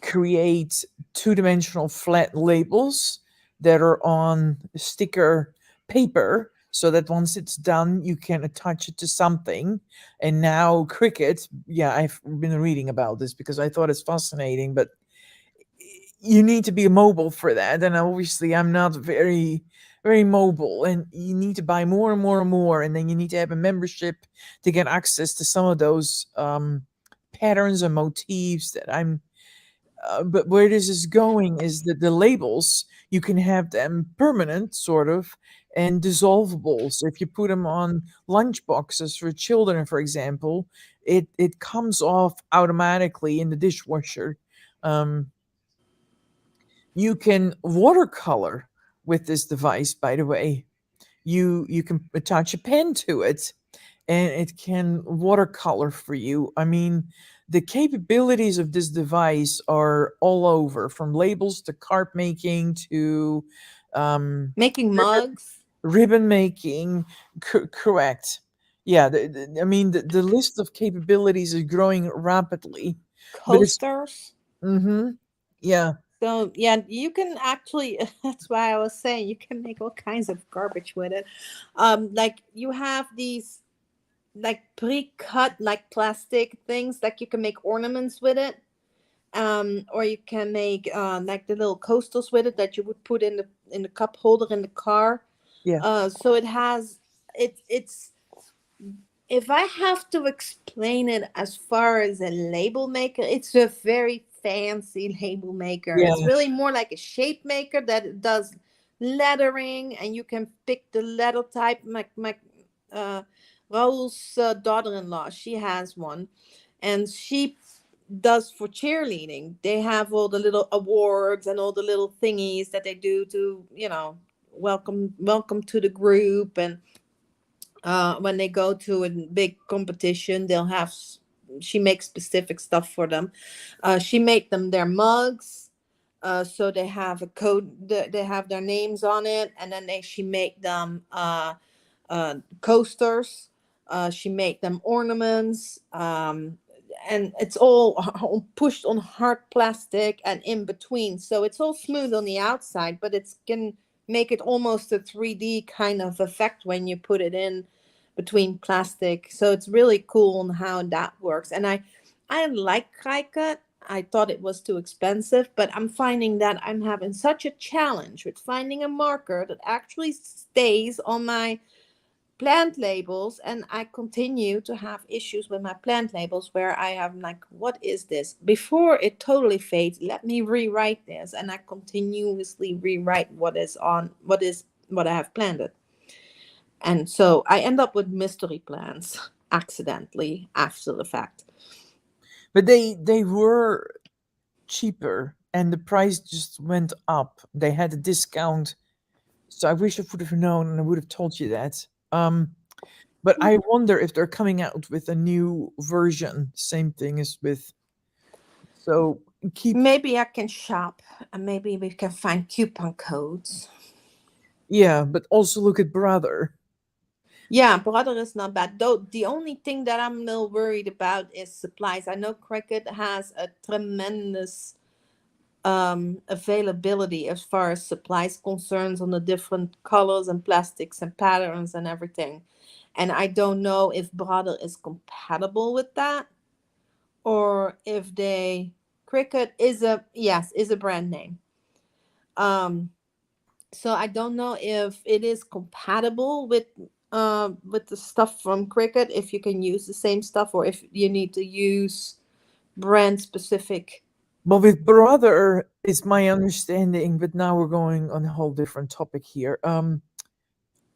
create two-dimensional flat labels that are on sticker paper, so that once it's done you can attach it to something. And now Cricut, yeah, I've been reading about this because I thought it's fascinating, but you need to be mobile for that, and obviously I'm not very mobile, and you need to buy more and more and more, and then you need to have a membership to get access to some of those patterns and motifs that I'm but where this is going is that the labels, you can have them permanent, sort of, and dissolvable. So if you put them on lunch boxes for children, for example, it comes off automatically in the dishwasher. um, you can watercolor with this device, by the way. You can attach a pen to it, and it can watercolor for you. I mean, the capabilities of this device are all over, from labels to card making to um, Making mugs, ribbon making. Correct. Yeah, I mean, the list of capabilities is growing rapidly, but it's coasters. mm-hmm, yeah, So yeah, you can actually. That's why I was saying you can make all kinds of garbage with it. Like you have these like pre-cut like plastic things, like you can make ornaments with it. Or you can make like the little coasters with it that you would put in the cup holder in the car. yeah, So it has it's if I have to explain it as far as a label maker, it's a very fancy label maker. yeah, It's really more like a shape maker that does lettering, and you can pick the letter type. My uh, Raul's daughter-in-law, she has one, and she does for cheerleading. They have all the little awards and all the little thingies that they do to, welcome to the group. And when they go to a big competition, she makes specific stuff for them. She made them their mugs, so they have a code, they have their names on it. And then she made them coasters. She made them ornaments, and it's all pushed on hard plastic and in between, so it's all smooth on the outside, but it can make it almost a 3D kind of effect when you put it in between plastic. So it's really cool on how that works. And I like Cricut. I thought it was too expensive, but I'm finding that I'm having such a challenge with finding a marker that actually stays on my plant labels. And I continue to have issues with my plant labels where I have like, what is this? Before it totally fades, let me rewrite this. And I continuously rewrite what I have planted. And so I end up with mystery plants accidentally after the fact. but they were cheaper, and the price just went up. They had a discount, so I wish I would have known, and I would have told you that. But I wonder if they're coming out with a new version. Same thing as with. So keep. Maybe I can shop and maybe we can find coupon codes. Yeah, but also look at Brother. Yeah, brother is not bad. Though the only thing that I'm a little worried about is supplies. I know Cricut has a tremendous availability as far as supplies concerns on the different colors and plastics and patterns and everything. And I don't know if brother is compatible with that, or if Cricut is a brand name. So I don't know if it is compatible with the stuff from Cricut, if you can use the same stuff, or if you need to use brand specific. But with Brother, it's my understanding, but now we're going on a whole different topic here.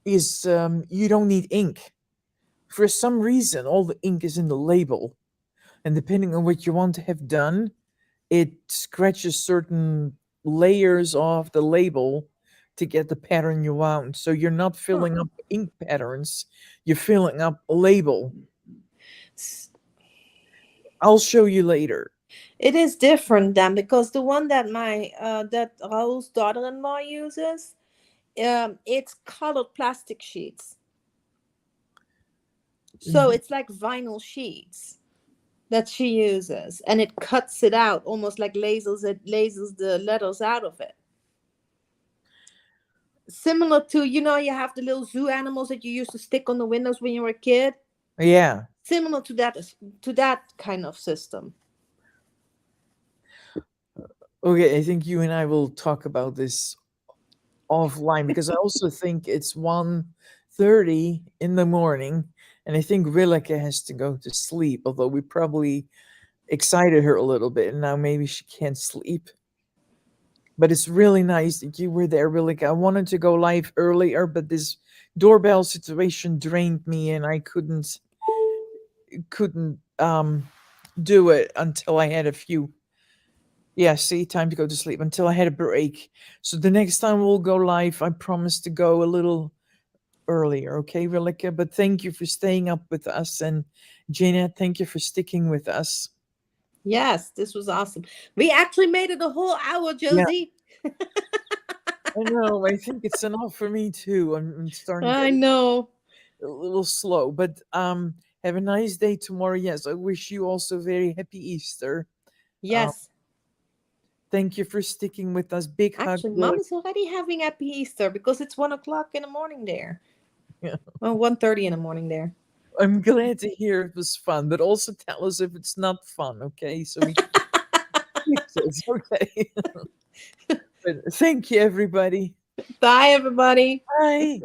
Is you don't need ink. For some reason, all the ink is in the label, and depending on what you want to have done, it scratches certain layers off the label to get the pattern you want. So you're not Huh. filling up ink patterns, you're filling up a label. S- I'll show you later. It is different then, because the one that my that Raul's daughter-in-law uses, it's colored plastic sheets. So it's like vinyl sheets that she uses, and it cuts it out almost like lasers the letters out of it. Similar to, you have the little zoo animals that you used to stick on the windows when you were a kid. Yeah. Similar to that kind of system. Okay, I think you and I will talk about this offline, because I also think it's 1:30 in the morning, and I think Rilke has to go to sleep, although we probably excited her a little bit, and now maybe she can't sleep. But it's really nice that you were there, Rilke. I wanted to go live earlier, but this doorbell situation drained me, and I couldn't do it until I had a few. Yeah, see, time to go to sleep, until I had a break. So the next time we'll go live, I promise to go a little earlier, okay, Rilke? But thank you for staying up with us, and Janet, thank you for sticking with us. Yes, this was awesome. We actually made it a whole hour, Yeah, Josie. I know. I think it's enough for me too. I'm starting to I get know. a little slow, but have a nice day tomorrow. Yes, I wish you also very happy Easter. Um, Yes. thank you for sticking with us. Big hug, Actually, Mom Rilke. is already having happy Easter because it's 1 o'clock in the morning there. Yeah. Well, 1:30 in the morning there. I'm glad to hear it was fun, but also tell us if it's not fun, okay? So we can fix it, okay? But thank you, everybody. Bye, everybody. Bye.